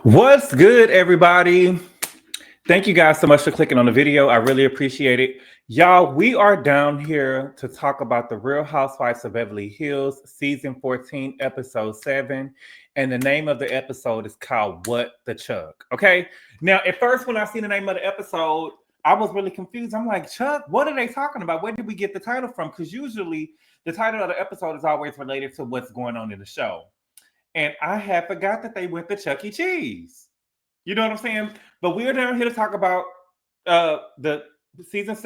What's good, everybody? Thank you guys so much for clicking on the video. I really appreciate it. Y'all, we are down here to talk about the Real Housewives of Beverly Hills, season 14, episode 7. And the name of the episode is called What the Chuck. Okay. Now, at first, when I seen the name of the episode, I was really confused. I'm like, Chuck, what are they talking about? Where did we get the title from? Because usually the title of the episode is always related to what's going on in the show. And I had forgot that they went to Chuck E. Cheese. You know what I'm saying? But we're down here to talk about the season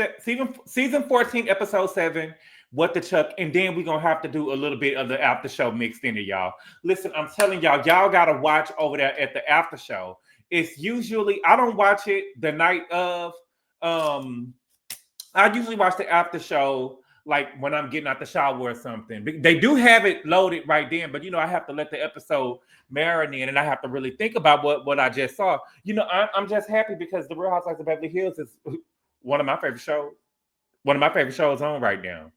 14, episode 7, What the Chuck, and then we're gonna have to do a little bit of the after show mixed in it, y'all. Listen, I'm telling y'all gotta watch over there at the after show. It's usually I don't watch it the night of. I usually watch the after show like when I'm getting out the shower or something. They do have it loaded right then, but I have to let the episode marinate and I have to really think about what I just saw. I'm just happy because the Real Housewives of Beverly Hills is one of my favorite shows. One of my favorite shows on right now.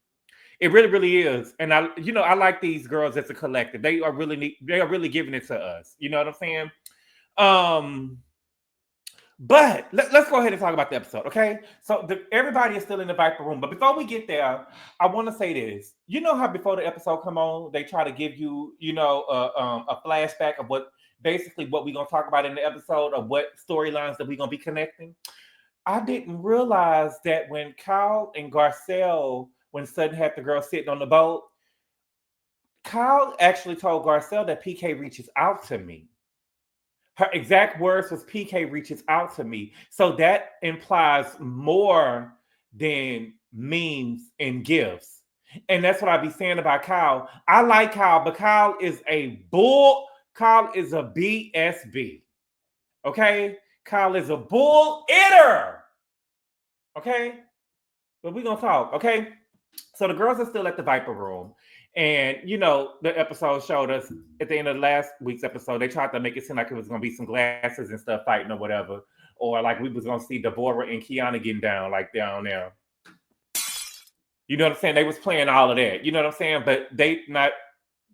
It really, really is. And I like these girls as a collective. They are really giving it to us. You know what I'm saying? But let's go ahead and talk about the episode, okay? So everybody is still in the Viper room. But before we get there, I want to say this. You know how before the episode come on, they try to give you, a flashback of what we're going to talk about in the episode of what storylines that we're going to be connecting? I didn't realize that when Kyle and Garcelle, when Sutton had the girl sitting on the boat, Kyle actually told Garcelle that PK reaches out to me. Her exact words was PK reaches out to me. So that implies more than memes and gifts. And that's what I be saying about Kyle. I like Kyle, but Kyle is a bull. Kyle is a BSB. Okay? Kyle is a bull eater. Okay? But we're going to talk. Okay? So the girls are still at the Viper room. And, the episode showed us at the end of last week's episode, they tried to make it seem like it was going to be some glasses and stuff fighting or whatever. Or like we was going to see Deborah and Kiana getting down there. You know what I'm saying? They was playing all of that. You know what I'm saying? But they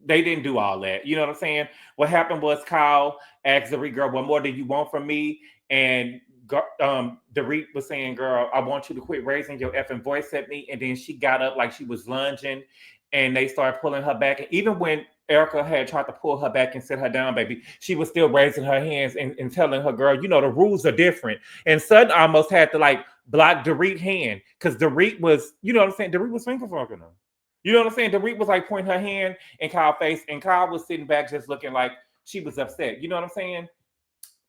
didn't do all that. You know what I'm saying? What happened was Kyle asked Dorit, girl, what more do you want from me? And Dorit was saying, girl, I want you to quit raising your effing voice at me. And then she got up like she was lunging. And they started pulling her back. And even when Erika had tried to pull her back and sit her down, baby, she was still raising her hands and telling her, girl, the rules are different. And Sutton almost had to block Dorit's hand because Dorit was, you know what I'm saying? Dorit was finger fucking her. You know what I'm saying? Dorit was pointing her hand in Kyle's face, and Kyle was sitting back just looking like she was upset. You know what I'm saying?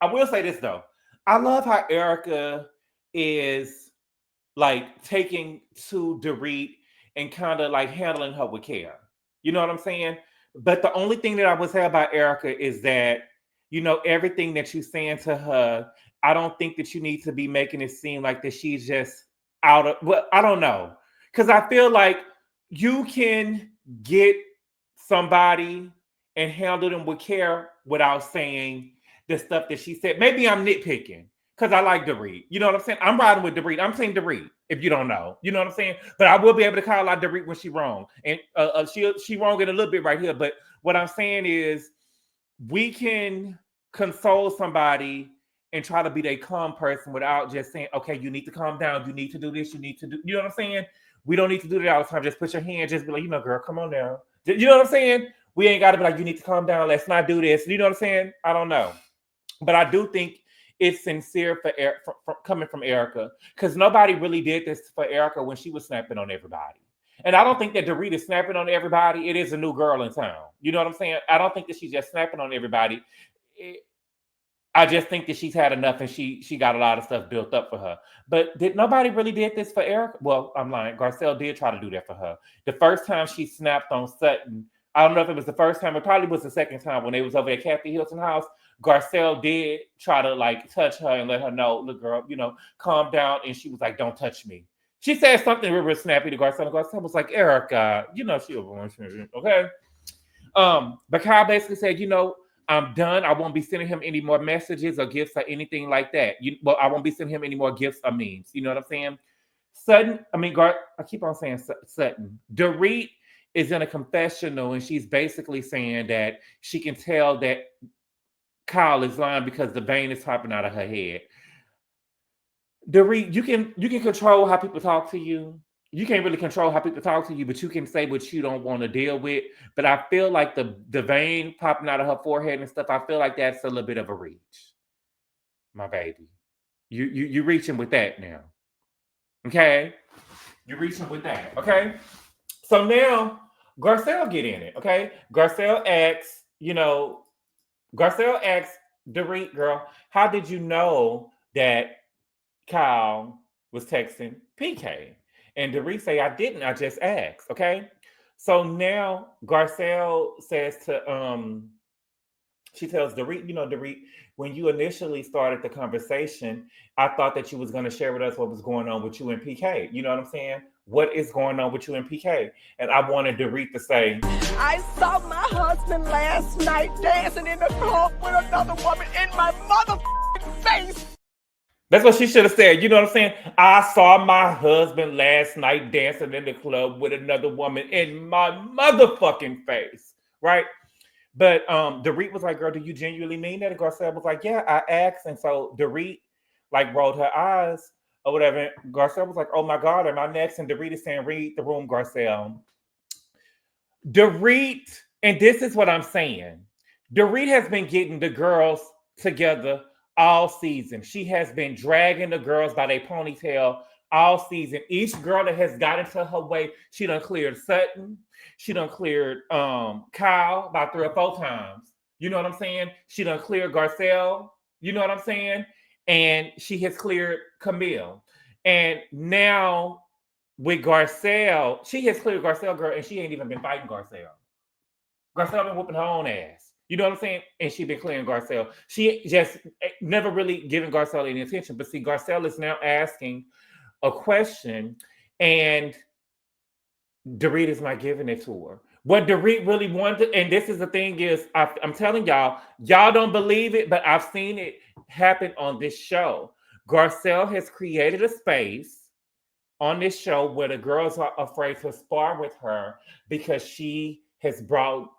I will say this though. I love how Erika is taking to Dorit and kind of handling her with care. You know what I'm saying? But the only thing that I would say about Erika is that, everything that you're saying to her, I don't think that you need to be making it seem like that she's just out of, well, I don't know. Because I feel like you can get somebody and handle them with care without saying the stuff that she said. Maybe I'm nitpicking. Because I like Dorit. You know what I'm saying? I'm riding with Dorit. I'm saying Dorit, if you don't know. You know what I'm saying? But I will be able to call out Dorit when she's wrong. And she wrong in a little bit right here. But what I'm saying is we can console somebody and try to be a calm person without just saying, okay, you need to calm down. You need to do this. You need to do, you know what I'm saying? We don't need to do that all the time. Just put your hand, just be like, girl, come on now. You know what I'm saying? We ain't got to be like, you need to calm down. Let's not do this. You know what I'm saying? I don't know. But I do think it's sincere for coming from Erika, because nobody really did this for Erika when she was snapping on everybody. And I don't think that Dorit is snapping on everybody. It is a new girl in town. You know what I'm saying? I don't think that she's just snapping on everybody. I just think that she's had enough and she got a lot of stuff built up for her. But nobody really did this for Erika? Well, I'm lying. Garcelle did try to do that for her. The first time she snapped on Sutton, I don't know if it was the first time. It probably was the second time when they was over at Kathy Hilton house. Garcelle did try to touch her and let her know, look, girl, calm down. And she was like, don't touch me. She said something real snappy to Garcelle. Garcelle was like, Erika, she okay. But Kyle basically said, I'm done. I won't be sending him any more messages or gifts or anything like that. I won't be sending him any more gifts or memes. You know what I'm saying? Sutton, I keep on saying Sutton. Dorit is in a confessional and she's basically saying that she can tell that Kyle is lying because the vein is popping out of her head. Dorit, you can control how people talk to you. You can't really control how people talk to you, but you can say what you don't want to deal with. But I feel like the vein popping out of her forehead and stuff, I feel like that's a little bit of a reach, my baby. You reaching with that now. Okay? You're reaching with that. Okay? So now Garcelle get in it. Okay? Garcelle asks, Dorit, girl, how did you know that Kyle was texting PK? And Dorit say, I didn't, I just asked. Okay. So now Garcelle says she tells Dorit, Dorit, when you initially started the conversation, I thought that you was going to share with us what was going on with you and PK. You know what I'm saying? What is going on with you and PK? And I wanted Dorit to say, I saw my husband last night dancing in the club with another woman in my motherfucking face. That's what she should have said. You know what I'm saying? I saw my husband last night dancing in the club with another woman in my motherfucking face. Right? But Dorit was like, girl, do you genuinely mean that? And Garcelle was like, yeah, I asked. And so Dorit like rolled her eyes or whatever. Garcelle was like, oh my God, am I next? And Dorit is saying, read the room, Garcelle. Dorit, and this is what I'm saying. Dorit has been getting the girls together all season. She has been dragging the girls by their ponytail all season. Each girl that has got into her way, she done cleared Sutton. She done cleared Kyle about 3 or 4 times. You know what I'm saying? She done cleared Garcelle. You know what I'm saying? And she has cleared Camille. And now with Garcelle, she has cleared Garcelle, girl, and she ain't even been fighting Garcelle. Garcelle been whooping her own ass. You know what I'm saying? And she been clearing Garcelle. She just never really giving Garcelle any attention. But see, Garcelle is now asking a question, and Dorit is not giving it to her. What Dorit really wanted, and this is the thing is, I'm telling y'all don't believe it, but I've seen it happen on this show. Garcelle has created a space on this show where the girls are afraid to spar with her because she has brought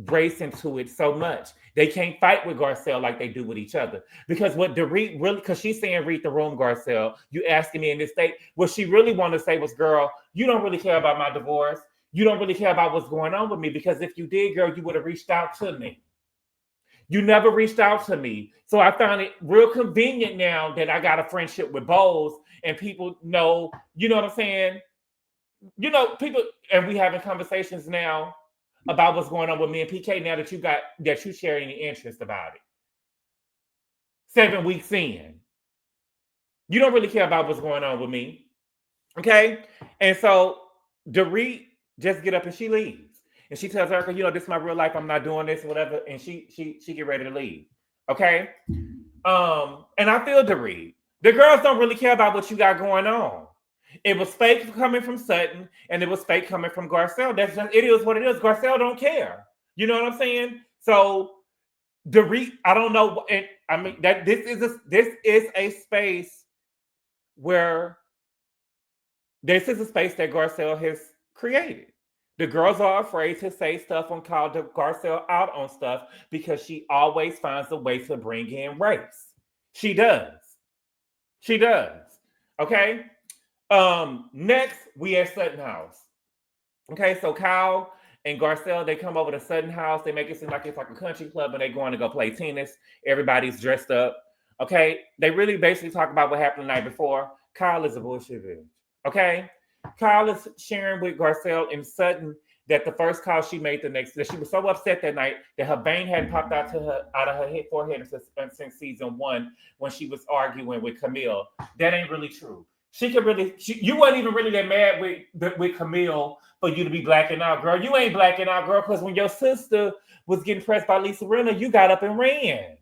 race into it so much. They can't fight with Garcelle like they do with each other. Because what Dorit really, because she's saying, read the room, Garcelle, you asking me in this state, what she really wanted to say was, girl, you don't really care about my divorce. You don't really care about what's going on with me, because if you did, girl, you would have reached out to me. You never reached out to me. So I found it real convenient now that I got a friendship with Bose and people know, you know what I'm saying? You know, people, and we having conversations now about what's going on with me and PK now that you share any interest about it. 7 weeks in. You don't really care about what's going on with me. Okay? And so Dorit just get up and she leaves. And she tells Erika, this is my real life. I'm not doing this, whatever. And she get ready to leave. Okay? And I feel Dorit. The girls don't really care about what you got going on. It was fake coming from Sutton, and it was fake coming from Garcelle. It is what it is. Garcelle don't care. You know what I'm saying? So Dorit, I don't know, and I mean that this is a space where this is a space that Garcelle has created. The girls are afraid to say stuff and call Garcelle out on stuff because she always finds a way to bring in race. She does. She does. Okay. Next we at Sutton House. Okay, so Kyle and Garcelle, they come over to Sutton House. They make it seem like it's like a country club and they're going to go play tennis. Everybody's dressed up. Okay, they really basically talk about what happened the night before. Kyle is a bullshit bitch. Okay, Kyle is sharing with Garcelle and Sutton that the first call she made that she was so upset that night that her vein hadn't popped out of her forehead since season 1 when she was arguing with Camille. That ain't really true. You weren't even really that mad with Camille for you to be blacking out, girl. You ain't blacking out, girl, because when your sister was getting pressed by Lisa Rinna, you got up and ran.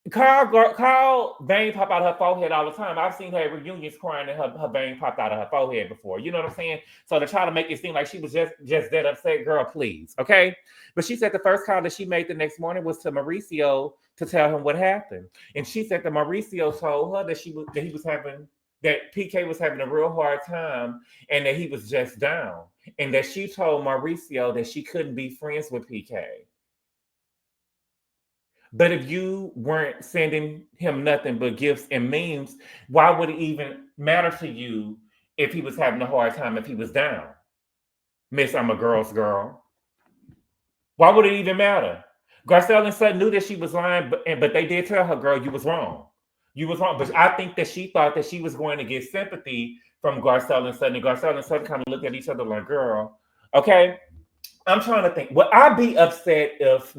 Kyle vein pop out of her forehead all the time. I've seen her at reunions crying and her vein popped out of her forehead before. You know what I'm saying? So to try to make it seem like she was just that upset, girl, please. Okay? But she said the first call that she made the next morning was to Mauricio to tell him what happened. And she said that Mauricio told her that PK was having a real hard time and that he was just down. And that she told Mauricio that she couldn't be friends with PK. But if you weren't sending him nothing but gifts and memes, why would it even matter to you if he was having a hard time, if he was down? Miss, I'm a girl's girl. Why would it even matter? Garcelle and Sutton knew that she was lying, but they did tell her, girl, you was wrong. You was wrong. But I think that she thought that she was going to get sympathy from Garcelle and Sutton. And Garcelle and Sutton kind of looked at each other like, girl, okay. I'm trying to think. Would I be upset if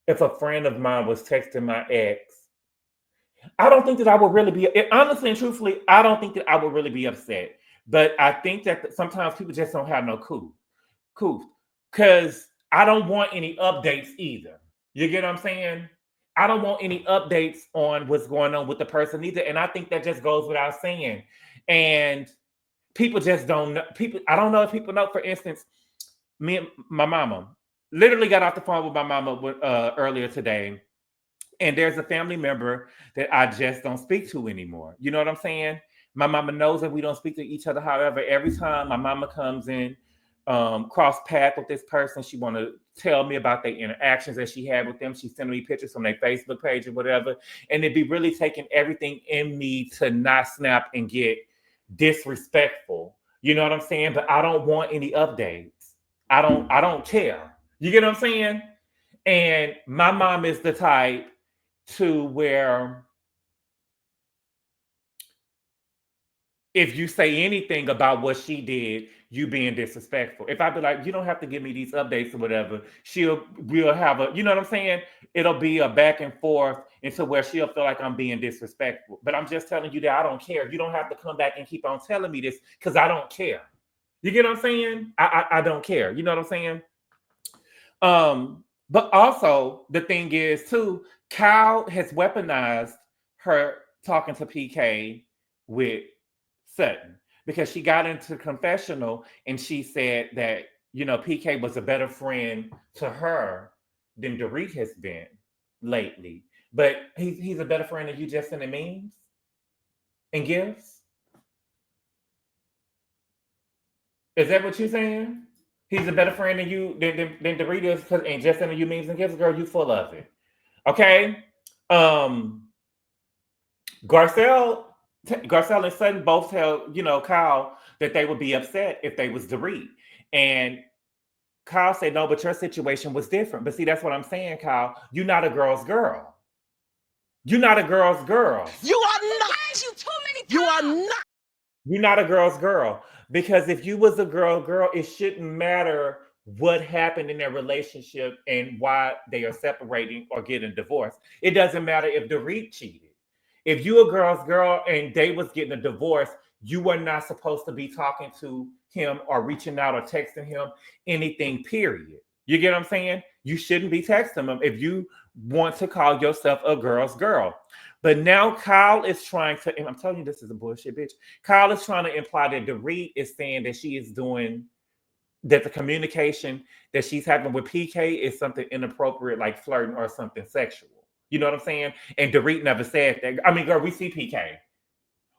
if a friend of mine was texting my ex? I don't think that I would really be, honestly and truthfully, I don't think that I would really be upset. But I think that sometimes people just don't have no clue. Because I don't want any updates either. You get what I'm saying? I don't want any updates on what's going on with the person either. And I think that just goes without saying. And people just don't know. I don't know if people know, for instance, me and my mama literally got off the phone with my mama earlier today. And there's a family member that I just don't speak to anymore. You know what I'm saying? My mama knows that we don't speak to each other. However, every time my mama comes in, cross path with this person, she want to tell me about the interactions that she had with them. She's sending me pictures from their Facebook page or whatever. And it'd be really taking everything in me to not snap and get disrespectful. You know what I'm saying? But I don't want any updates. I don't care. You get what I'm saying? And my mom is the type to where if you say anything about what she did, you being disrespectful. If I be like, you don't have to give me these updates or whatever, we'll have a, you know what I'm saying? It'll be a back and forth until where she'll feel like I'm being disrespectful. But I'm just telling you that I don't care. You don't have to come back and keep on telling me this because I don't care. You get what I'm saying? I don't care. You know what I'm saying? But also the thing is too, Kyle has weaponized her talking to PK with Sutton because she got into confessional and she said that, you know, PK was a better friend to her than Dorit has been lately. But he's a better friend than you just sending memes and gifts. Is that what you're saying? He's a better friend than you than Dorit is, and just sending you memes and gifts, girl. You full of it. Okay. Garcelle and Sutton both tell, you know, Kyle that they would be upset if they was Dorit. And Kyle said, no, but your situation was different. But see, that's what I'm saying, Kyle. You're not a girl's girl. You're not a girl's girl. You are not. You too many times. You are not. You're not a girl's girl. Because if you was a girl, it shouldn't matter what happened in their relationship and why they are separating or getting divorced. It doesn't matter if Dorit cheated. If you a girl's girl and they was getting a divorce, you were not supposed to be talking to him or reaching out or texting him anything, period. You get what I'm saying? You shouldn't be texting him if you want to call yourself a girl's girl. But now Kyle is trying to, and I'm telling you, this is a bullshit, bitch. Kyle is trying to imply that Dorit is saying that she is doing, that the communication that she's having with PK is something inappropriate, like flirting or something sexual. You know what I'm saying? And Dorit never said that. I mean, girl, we see PK.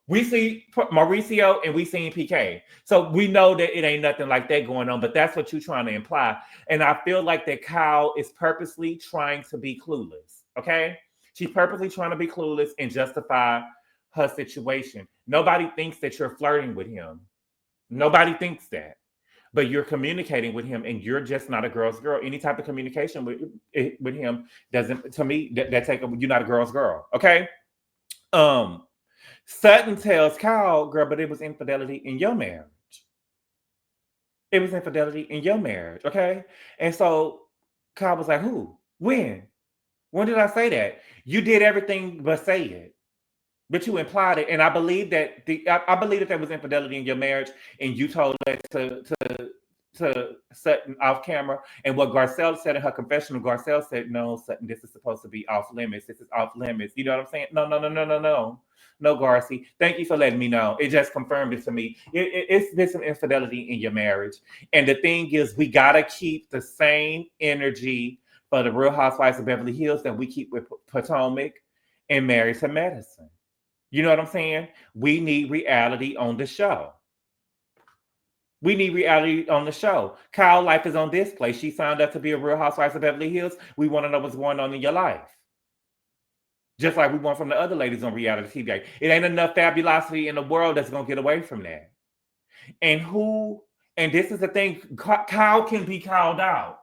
We see Mauricio and we seen PK. So we know that it ain't nothing like that going on, but that's what you're trying to imply. And I feel like that Kyle is purposely trying to be clueless, okay? She's purposely trying to be clueless and justify her situation. Nobody thinks that you're flirting with him. Nobody thinks that. But you're communicating with him and you're just not a girl's girl. Any type of communication with him doesn't, to me, that take you're not a girl's girl, okay? Sutton tells Kyle, girl, but it was infidelity in your marriage. It was infidelity in your marriage, okay? And so Kyle was like, who? When? When did I say that? You did everything but say it. But you implied it. And I believe that I believe that there was infidelity in your marriage, and you told that to Sutton off camera. And what Garcelle said in her confessional, Garcelle said, no, Sutton, this is supposed to be off limits. This is off limits. You know what I'm saying? No. No, Garcelle. Thank you for letting me know. It just confirmed it to me. It's been some infidelity in your marriage. And the thing is, we got to keep the same energy for the Real Housewives of Beverly Hills that we keep with Potomac and Married to Medicine. You know what I'm saying? We need reality on the show. We need reality on the show. Kyle life is on display. She signed up to be a Real Housewives of Beverly Hills. We want to know what's going on in your life. Just like we want from the other ladies on reality TV. It ain't enough fabulosity in the world that's going to get away from that. And this is the thing, Kyle can be called out.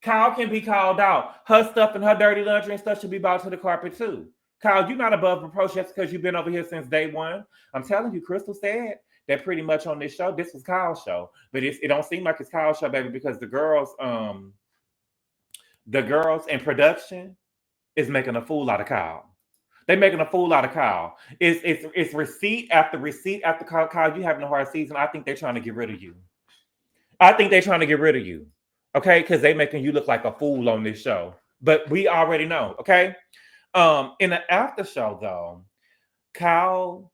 Kyle can be called out. Her stuff and her dirty laundry and stuff should be brought to the carpet too. Kyle, you're not above reproach just because you've been over here since day one. I'm telling you, Crystal said that pretty much on this show, this was Kyle's show. But it don't seem like it's Kyle's show, baby, because the girls in production is making a fool out of Kyle. They're making a fool out of Kyle. It's receipt after receipt after Kyle. Kyle, you having a hard season. I think they're trying to get rid of you. Okay, because they making you look like a fool on this show. But we already know, okay? In the after show, though, Kyle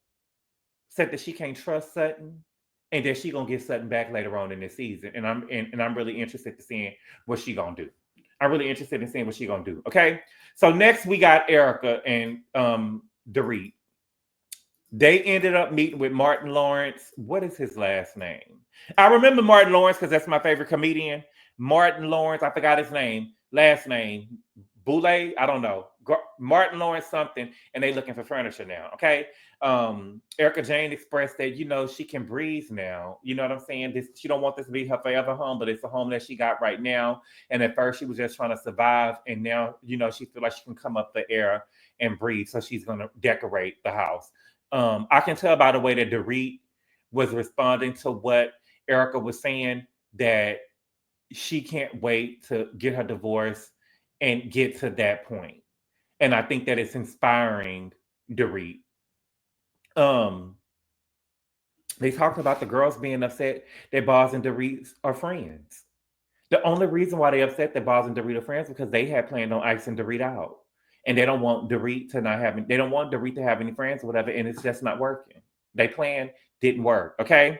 said that she can't trust Sutton and that she gonna get Sutton back later on in this season. And I'm really interested in seeing what she gonna do. Okay? So next we got Erika and Dorit. They ended up meeting with Martin Lawrence. What is his last name? I remember Martin Lawrence because that's my favorite comedian. Martin Lawrence, I forgot his name, last name. Boulay, I don't know. Martin Lawrence something, and they looking for furniture now, okay? Erika Jayne expressed that, she can breathe now. You know what I'm saying? She don't want this to be her forever home, but it's a home that she got right now. And at first she was just trying to survive, and now, she feel like she can come up the air and breathe, so she's going to decorate the house. I can tell by the way that Dorit was responding to what Erika was saying that she can't wait to get her divorce and get to that point. And I think that it's inspiring Dorit. They talked about the girls being upset that Boz and Dorit are friends. The only reason why they upset that Boz and Dorit are friends is because they had planned on icing Dorit out. And they don't want Dorit to have any friends or whatever, and it's just not working. They plan didn't work. Okay.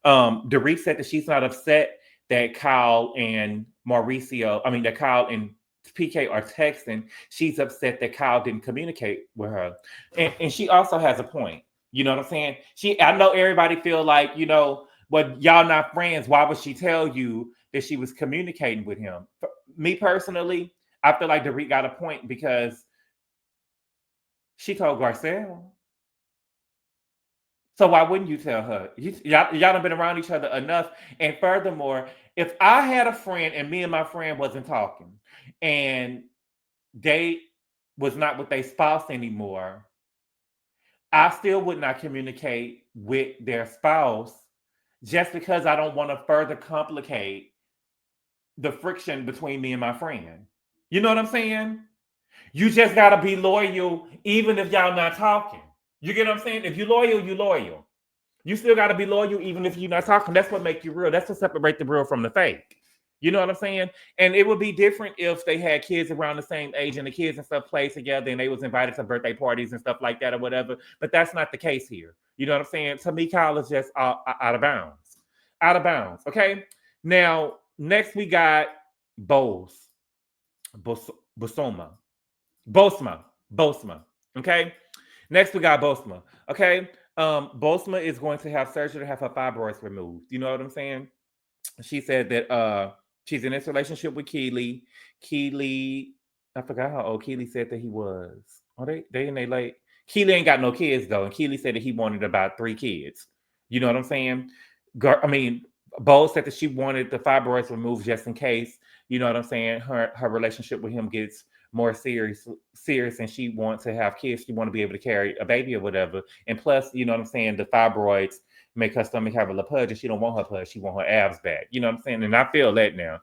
Dorit said that she's not upset that Kyle and PK are texting. She's upset that Kyle didn't communicate with her. And she also has a point. You know what I'm saying? I know everybody feel like, y'all not friends. Why would she tell you that she was communicating with him? Me personally, I feel like Dorit got a point because she told Garcelle. So why wouldn't you tell her? Y'all done been around each other enough. And furthermore, if I had a friend and me and my friend wasn't talking and they was not with their spouse anymore, I still would not communicate with their spouse just because I don't want to further complicate the friction between me and my friend. You know what I'm saying? You just got to be loyal even if y'all not talking. You get what I'm saying? If you're loyal, you're loyal. You still got to be loyal even if you're not talking. That's what makes you real. That's what separates the real from the fake. You know what I'm saying? And it would be different if they had kids around the same age and the kids and stuff played together and they was invited to birthday parties and stuff like that or whatever. But that's not the case here. You know what I'm saying? To me, Kyle is just out of bounds. Out of bounds. Okay? Now, next we got Bosma. Okay? Next we got Bosma. Okay? Bosma is going to have surgery to have her fibroids removed. You know what I'm saying? She said that she's in this relationship with Keely. Keely, I forgot how old Keely said that he was. Are they in their late? Keely ain't got no kids though, and Keely said that he wanted about 3 kids. You know what I'm saying? Bo said that she wanted the fibroids removed just in case. You know what I'm saying? Her relationship with him gets more serious, and she wants to have kids. She want to be able to carry a baby or whatever. And plus, you know what I'm saying? The fibroids make her stomach have a little pudge, and she don't want her pudge. She want her abs back. You know what I'm saying? And I feel that now.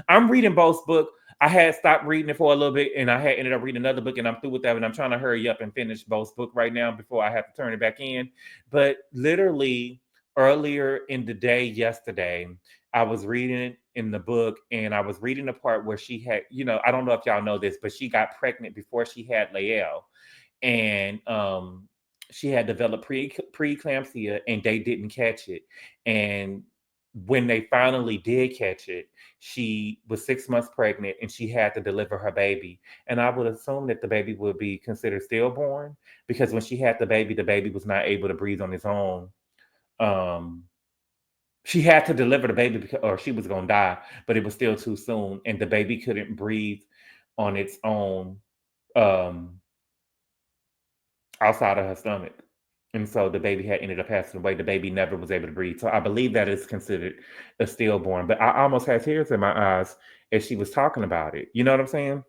I'm reading Bo's book. I had stopped reading it for a little bit, and I had ended up reading another book, and I'm through with that. And I'm trying to hurry up and finish Bo's book right now before I have to turn it back in. But literally earlier in the day yesterday, I was reading in the book, and I was reading the part where she had, I don't know if y'all know this, but she got pregnant before she had Lael, and she had developed preeclampsia, and they didn't catch it. And when they finally did catch it, she was 6 months pregnant, and she had to deliver her baby. And I would assume that the baby would be considered stillborn because when she had the baby was not able to breathe on its own. um, she had to deliver the baby because, or she was gonna die, but it was still too soon, and the baby couldn't breathe on its own um, outside of her stomach. And so the baby had ended up passing away. The baby never was able to breathe. So I believe that is considered a stillborn. But I almost had tears in my eyes as she was talking about it. You know what I'm saying?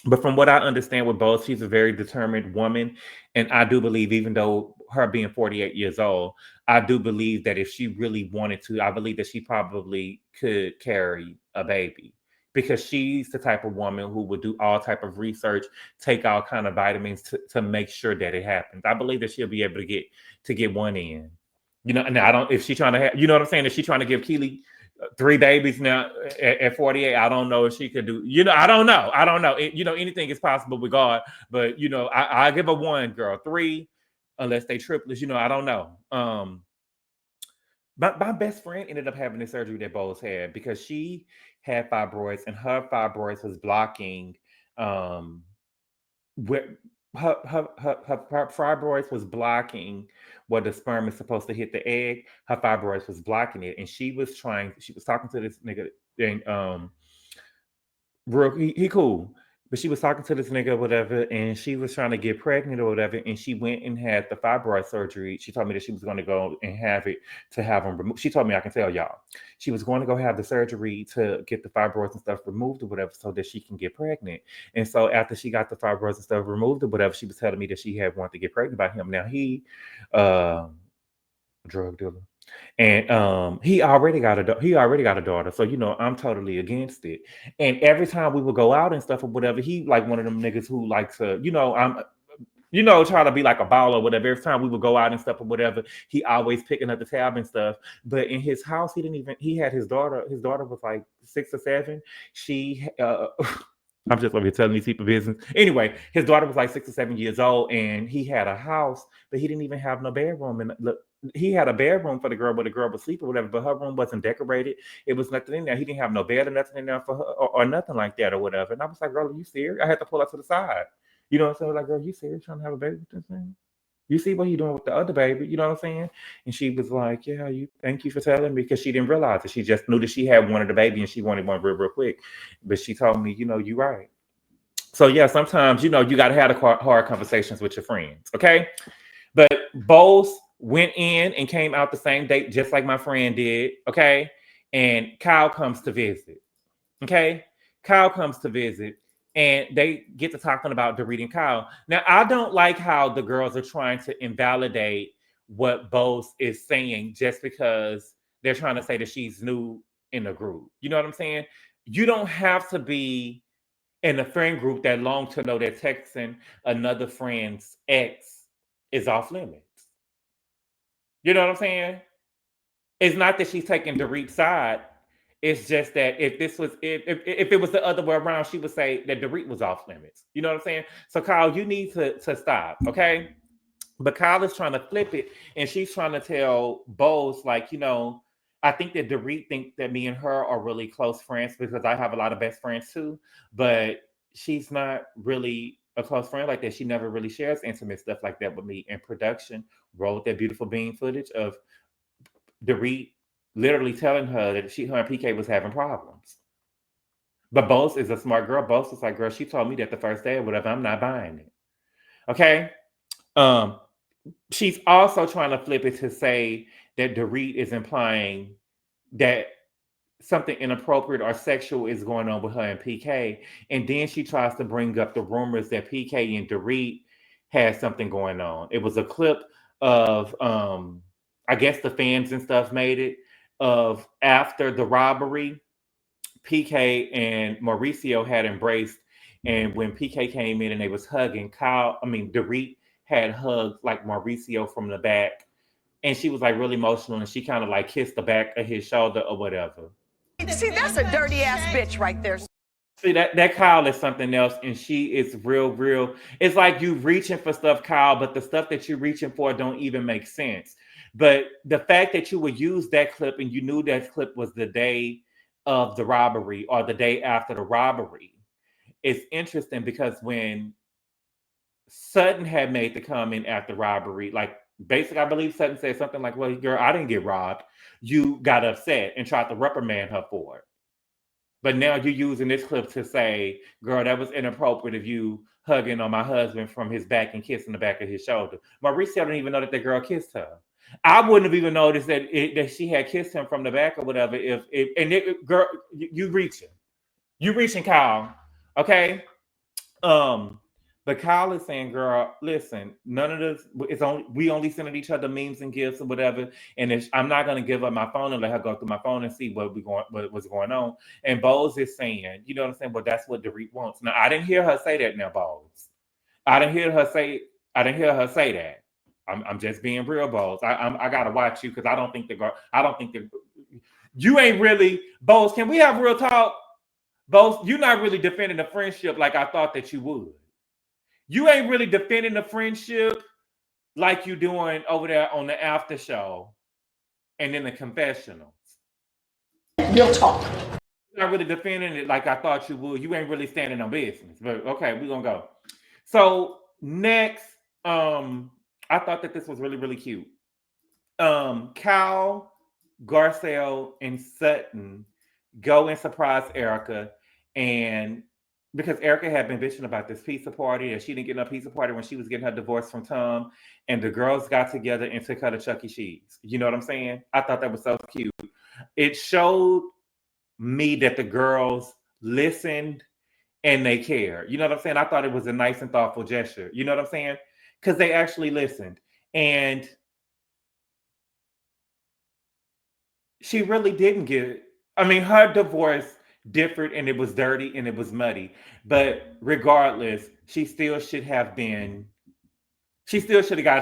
But from what I understand with both, she's a very determined woman. And I do believe, even though her being 48 years old, I do believe that if she really wanted to, I believe that she probably could carry a baby because she's the type of woman who would do all type of research, take all kind of vitamins to make sure that it happens. I believe that she'll be able to get one in. You know, and I don't, if she's trying to have, you know what I'm saying? If she's trying to give Keely three babies now at 48, I don't know if she could do, you know, I don't know. I don't know. You know, anything is possible with God, but you know, I give her one girl, three, unless they triplets, you know, I don't know. My best friend ended up having the surgery that Bose had because she had fibroids and her fibroids was blocking where her fibroids was blocking where the sperm is supposed to hit the egg. Her fibroids was blocking it, and she was talking to this nigga, and real, he cool. But she was talking to this nigga or whatever, and she was trying to get pregnant or whatever, and she went and had the fibroid surgery. She told me that she was going to go and have it to have them removed. She told me, I can tell y'all, she was going to go have the surgery to get the fibroids and stuff removed or whatever, so that she can get pregnant. And so after she got the fibroids and stuff removed or whatever, she was telling me that she had wanted to get pregnant by him. Now he, drug dealer. And he already got a daughter, so you know I'm totally against it. And every time we would go out and stuff or whatever, he like one of them niggas who like to, you know, try to be like a baller or whatever. Every time we would go out and stuff or whatever, he always picking up the tab and stuff. But in his house, he had his daughter. His daughter was like 6 or 7. She I'm just over here telling these people business. Anyway, his daughter was like 6 or 7 years old, and he had a house, but he didn't even have no bedroom. And look, he had a bedroom for the girl where the girl would sleep or whatever, but her room wasn't decorated. It was nothing in there. He didn't have no bed or nothing in there for her or nothing like that or whatever. And I was like, girl, are you serious? I had to pull her to the side. You know what I'm saying? Like, girl, you serious trying to have a baby with this thing? You see what he doing with the other baby? You know what I'm saying? And she was like, yeah, thank you for telling me, because she didn't realize it. She just knew that she had wanted a baby and she wanted one real quick. But she told me, you know, you right. So yeah, sometimes, you know, you got to have the hard conversations with your friends. Okay. But both went in and came out the same date, just like my friend did. Okay. And Kyle comes to visit. Okay. Kyle comes to visit, and they get to talking about Dorit and Kyle. Now, I don't like how the girls are trying to invalidate what Bose is saying just because they're trying to say that she's new in the group. You know what I'm saying? You don't have to be in a friend group that long to know that texting another friend's ex is off limits. You know what I'm saying? It's not that she's taking Dorit's side. It's just that if it was the other way around, she would say that Dorit was off limits. You know what I'm saying? So Kyle, you need to stop, okay? But Kyle is trying to flip it, and she's trying to tell Bose, like, you know, I think that Dorit think that me and her are really close friends because I have a lot of best friends too, but she's not really a close friend like that. She never really shares intimate stuff like that with me. And production wrote that beautiful bean footage of Dorit literally telling her that her and PK was having problems. But Bose is a smart girl. Bose is like, girl, she told me that the first day or whatever. I'm not buying it. Okay. Um, she's also trying to flip it to say that Dorit is implying that something inappropriate or sexual is going on with her and PK. And then she tries to bring up the rumors that PK and Dorit had something going on. It was a clip of I guess the fans and stuff made it of after the robbery, PK and Mauricio had embraced, and when PK came in and they was hugging, Dorit had hugged like Mauricio from the back, and she was like really emotional, and she kind of like kissed the back of his shoulder or whatever. See, that's a dirty ass bitch right there. See, that Kyle is something else, and she is real. It's like you reaching for stuff, Kyle, but the stuff that you're reaching for don't even make sense. But the fact that you would use that clip and you knew that clip was the day of the robbery or the day after the robbery is interesting, because when Sutton had made the comment after robbery, like Basically, I believe Sutton said something like, well, girl, I didn't get robbed. You got upset and tried to reprimand her for it. But now you're using this clip to say, girl, that was inappropriate of you hugging on my husband from his back and kissing the back of his shoulder. Mauricio didn't even know that the girl kissed her. I wouldn't have even noticed that she had kissed him from the back or whatever. Girl, you reaching, Kyle. Okay. But Kyle is saying, girl, listen, none of this, we only sending each other memes and gifts or whatever. And I'm not gonna give up my phone and let her go through my phone and see what's going on. And Bose is saying, you know what I'm saying? Well, that's what Dorit wants. Now I didn't hear her say that now, Bose. I didn't hear her say that. I'm just being real, Bose. I gotta watch you because I don't think you ain't really, Bose, can we have real talk? Bose, you're not really defending the friendship like I thought that you would. You ain't really defending the friendship like you doing over there on the after show and in the confessionals. Real talk. You're not really defending it like I thought you would. You ain't really standing on business. But okay, we're gonna go. So next, I thought that this was really, really cute. Kyle, Garcelle, and Sutton go and surprise Erika, and because Erika had been bitching about this pizza party and she didn't get no pizza party when she was getting her divorce from Tom, and the girls got together and took her to Chuck E. Cheese. You know what I'm saying? I thought that was so cute. It showed me that the girls listened and they cared. You know what I'm saying? I thought it was a nice and thoughtful gesture. You know what I'm saying? Because they actually listened. And she really didn't her divorce differed and it was dirty and it was muddy. But regardless, she still should have got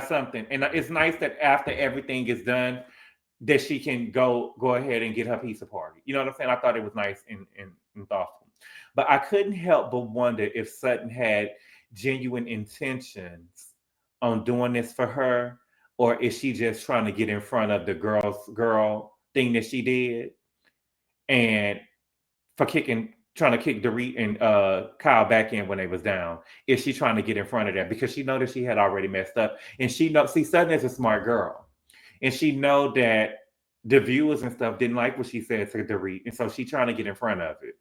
something. And it's nice that after everything is done, that she can go ahead and get her pizza party. You know what I'm saying? I thought it was nice and thoughtful. But I couldn't help but wonder if Sutton had genuine intentions on doing this for her, or is she just trying to get in front of the girl thing that she did, and for trying to kick Dorit and Kyle back in when they was down. Is she trying to get in front of that because she know that she had already messed up, and Sutton is a smart girl, and she know that the viewers and stuff didn't like what she said to Dorit, and so she trying to get in front of it.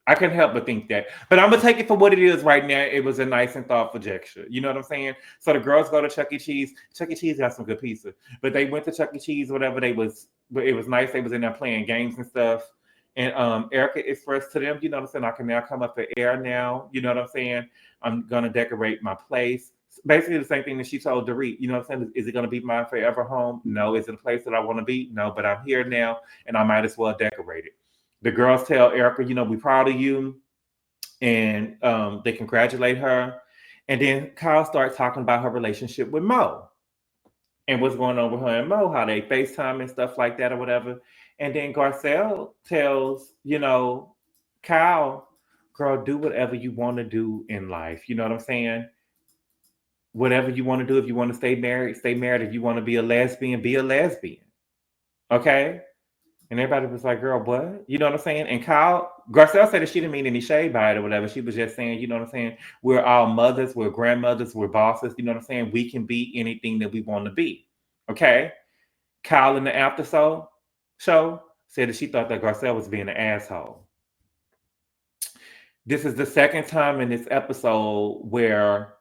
I couldn't help but think that. But I'm going to take it for what it is right now. It was a nice and thoughtful gesture. You know what I'm saying? So the girls go to Chuck E. Cheese. Chuck E. Cheese got some good pizza. But they went to Chuck E. Cheese, whatever. It was nice. They was in there playing games and stuff. And Erika expressed to them, you know what I'm saying? I can now come up for air now. You know what I'm saying? I'm going to decorate my place. Basically the same thing that she told Dorit. You know what I'm saying? Is it going to be my forever home? No. Is it a place that I want to be? No. But I'm here now, and I might as well decorate it. The girls tell Erika, we're proud of you, and they congratulate her. And then Kyle starts talking about her relationship with Mo and what's going on with her and Mo, how they FaceTime and stuff like that or whatever. And then Garcelle tells, Kyle, girl, do whatever you want to do in life. You know what I'm saying? Whatever you want to do. If you want to stay married, stay married. If you want to be a lesbian, be a lesbian. Okay? And everybody was like, girl, what? You know what I'm saying? And Garcelle said that she didn't mean any shade by it or whatever. She was just saying, you know what I'm saying? We're all mothers, we're grandmothers, we're bosses. You know what I'm saying? We can be anything that we want to be. Okay? Kyle in the after show said that she thought that Garcelle was being an asshole. This is the second time in this episode where,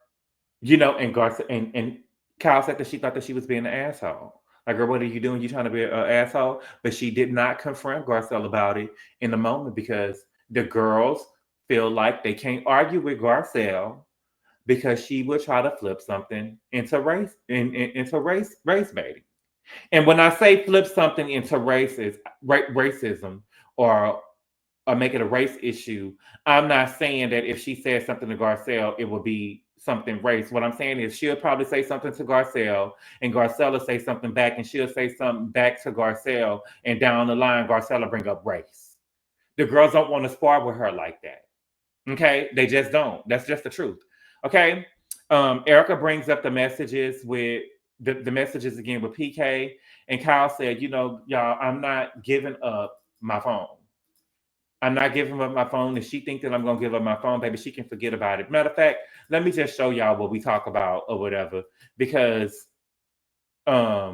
and Garcelle and Kyle said that she thought that she was being an asshole. Like, girl, what are you doing? You trying to be an asshole? But she did not confront Garcelle about it in the moment because the girls feel like they can't argue with Garcelle because she would try to flip something into race baiting. And when I say flip something into racism or make it a race issue, I'm not saying that if she says something to Garcelle, it would be something race. What I'm saying is she'll probably say something to Garcelle, and Garcelle will say something back, and she'll say something back to Garcelle, and down the line, Garcelle will bring up race. The girls don't want to spar with her like that. Okay? They just don't. That's just the truth. Okay? Erika brings up the messages with the messages again with PK, and Kyle said, y'all, I'm not giving up my phone. I'm not giving up my phone. If she thinks that I'm going to give up my phone, baby, she can forget about it. Matter of fact, let me just show y'all what we talk about or whatever, because let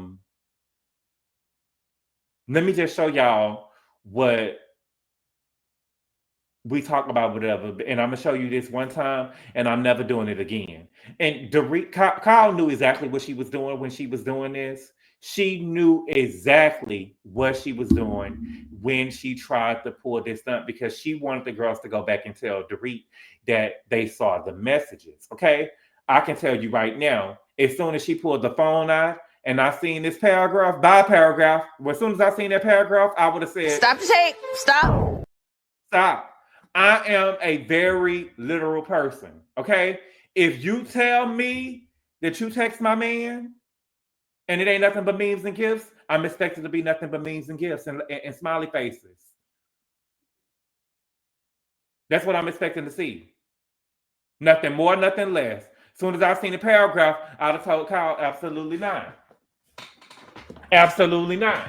me just show y'all what we talk about, whatever, and I'm gonna show you this one time, and I'm never doing it again. And Dorit, Kyle knew exactly what she was doing when she was doing this. She knew exactly what she was doing when she tried to pull this stunt because she wanted the girls to go back and tell Dorit that they saw the messages. Okay, I can tell you right now, as soon as she pulled the phone out and I seen this paragraph by paragraph, as soon as I seen that paragraph, I would have said, Stop the tape. Stop. stop. I am a very literal person. Okay. If you tell me that you text my man and it ain't nothing but memes and gifts, I'm expected to be nothing but memes and gifts and smiley faces. That's what I'm expecting to see. Nothing more, nothing less. As soon as I seen the paragraph, I'd have told Kyle, absolutely not. Absolutely not.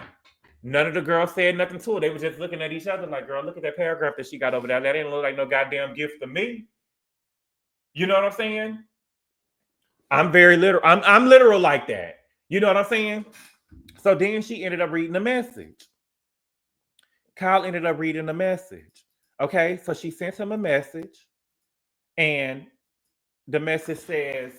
None of the girls said nothing to her. They were just looking at each other like, girl, look at that paragraph that she got over there. That didn't look like no goddamn gift to me. You know what I'm saying? I'm very literal. I'm literal like that. You know what I'm saying? So then she ended up reading the message. Kyle ended up reading the message. Okay, so she sent him a message, and the message says,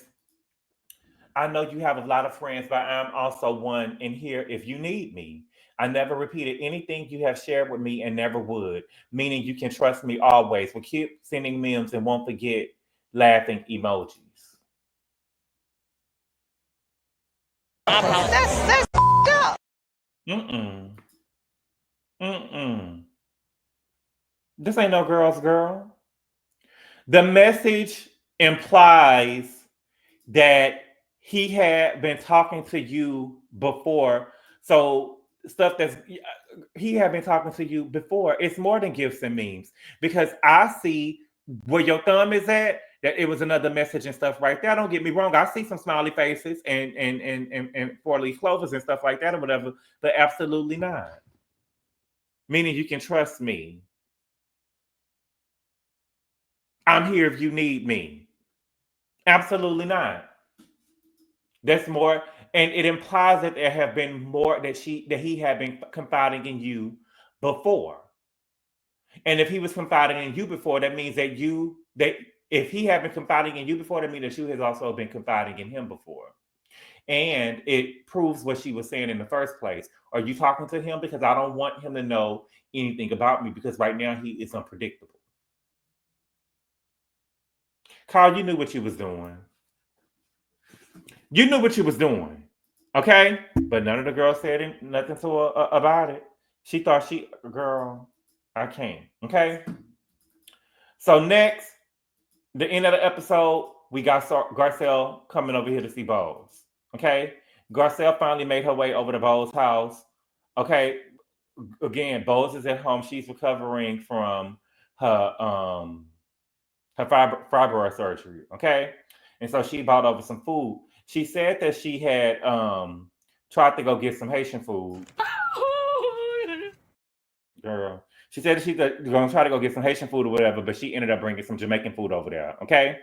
I know you have a lot of friends, but I'm also one in here if you need me. I never repeated anything you have shared with me and never would, meaning you can trust me always. We'll keep sending memes and won't forget laughing emojis. That's up. Mm-mm. This ain't no girl's girl. The message implies that he had been talking to you before. So stuff that's he had been talking to you before. It's more than gifts and memes because I see where your thumb is at. That it was another message and stuff right there. Don't get me wrong. I see some smiley faces and 4-leaf clovers and stuff like that or whatever, but absolutely not. Meaning you can trust me. I'm here if you need me. Absolutely not. That's more, and it implies that there have been more that he had been confiding in you before. And if he was confiding in you before, that means that if he had been confiding in you before, that means that you has also been confiding in him before. And it proves what she was saying in the first place. Are you talking to him? Because I don't want him to know anything about me because right now he is unpredictable. Kyle, you knew what you was doing. You knew what you was doing. Okay? But none of the girls said nothing to her about it. She thought girl, I can't. Okay? So next, the end of the episode, we got Garcelle coming over here to see Boz. Okay? Garcelle finally made her way over to Boz's house. Okay? Again, Boz is at home. She's recovering from her fibroid surgery. Okay? And so she bought over some food. She said that she had tried to go get some Haitian food. Girl. She said that she's going to try to go get some Haitian food or whatever, but she ended up bringing some Jamaican food over there. Okay?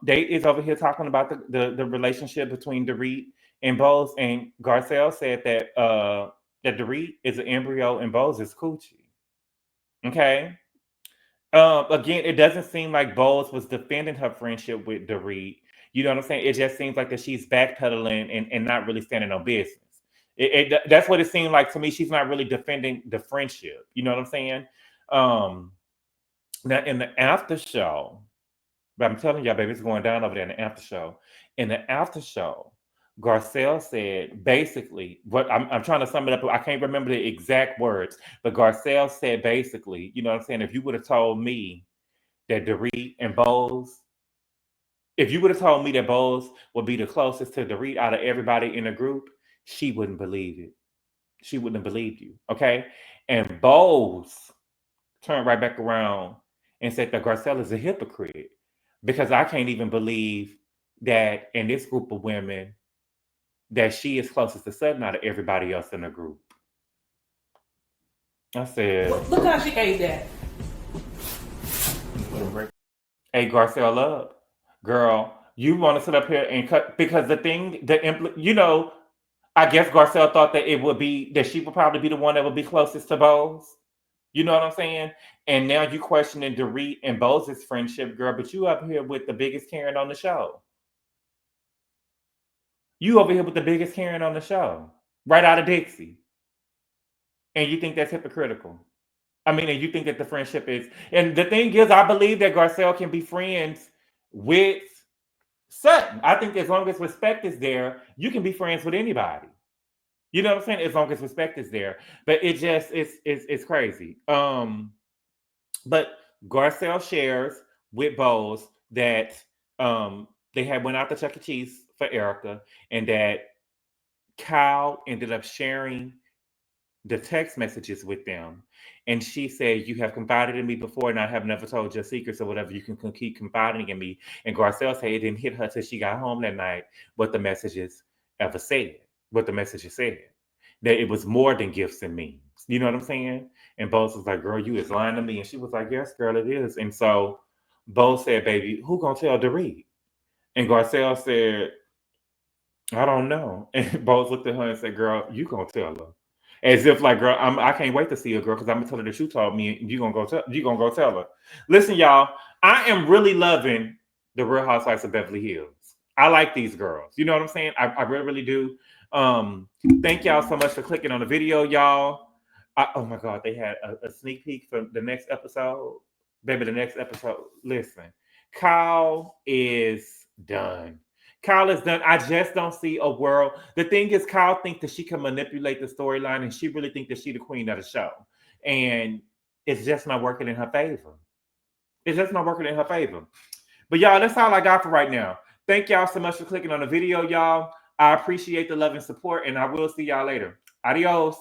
They is over here talking about the relationship between Dorit and Boz, and Garcelle said that that Dorit is an embryo and Boz is coochie. Okay? Again, it doesn't seem like Boz was defending her friendship with Dorit. You know what I'm saying? It just seems like that she's backpedaling and not really standing on business. That's what it seemed like to me. She's not really defending the friendship. You know what I'm saying? Now in the after show, but I'm telling y'all, baby, it's going down over there in the after show. In the after show, Garcelle said basically what I'm trying to sum it up. I can't remember the exact words, but Garcelle said basically, you know what I'm saying? If you would have told me that Dorit and Boz, if you would have told me that Boz would be the closest to Dorit out of everybody in the group, she wouldn't believe it. She wouldn't have believed you. Okay. And Boz turned right back around and said that Garcelle is a hypocrite because I can't even believe that in this group of women that she is closest to Sutton out of everybody else in the group. I said, look how she ate that. Hey, Garcelle up. Girl, You want to sit up here and cut because the thing, I guess Garcelle thought that it would be that she would probably be the one that would be closest to Bose. You know what I'm saying? And now you questioning Dorit and Bose's friendship, girl, but you up here with the biggest Karen on the show. You over here with the biggest Karen on the show, right out of Dixie. And you think that's hypocritical. I mean, and you think that the friendship is, and the thing is, I believe that Garcelle can be friends with Sutton. I think as long as respect is there, you can be friends with anybody. You know what I'm saying? As long as respect is there. But it just it's crazy. But Garcelle shares with Bose that they had went out to Chuck E. Cheese for Erika, and that Kyle ended up sharing the text messages with them. And she said, "You have confided in me before, and I have never told your secrets or whatever. You can keep confiding in me." And Garcelle said it didn't hit her till she got home that night what the messages ever said, what the messages said. That it was more than gifts and memes. You know what I'm saying? And Bose was like, "Girl, you is lying to me." And she was like, "Yes, girl, it is." And so Bose said, "Baby, who gonna tell Dorit?" And Garcelle said, "I don't know." And Bose looked at her and said, "Girl, you gonna tell her." As if like, girl, I can't wait to see her, girl, because I'm gonna tell her that you told me, and you gonna go tell her. Listen, y'all, I am really loving the Real Housewives of Beverly Hills. I like these girls. You know what I'm saying? I really, really do. Thank y'all so much for clicking on the video, y'all. Oh my God, they had a sneak peek for the next episode. Baby, the next episode. Listen, Kyle is done. Kyle is done. I just don't see a world. The thing is, Kyle thinks that she can manipulate the storyline, and she really thinks that she's the queen of the show. And it's just not working in her favor. It's just not working in her favor. But y'all, that's all I got for right now. Thank y'all so much for clicking on the video, y'all. I appreciate the love and support, and I will see y'all later. Adios.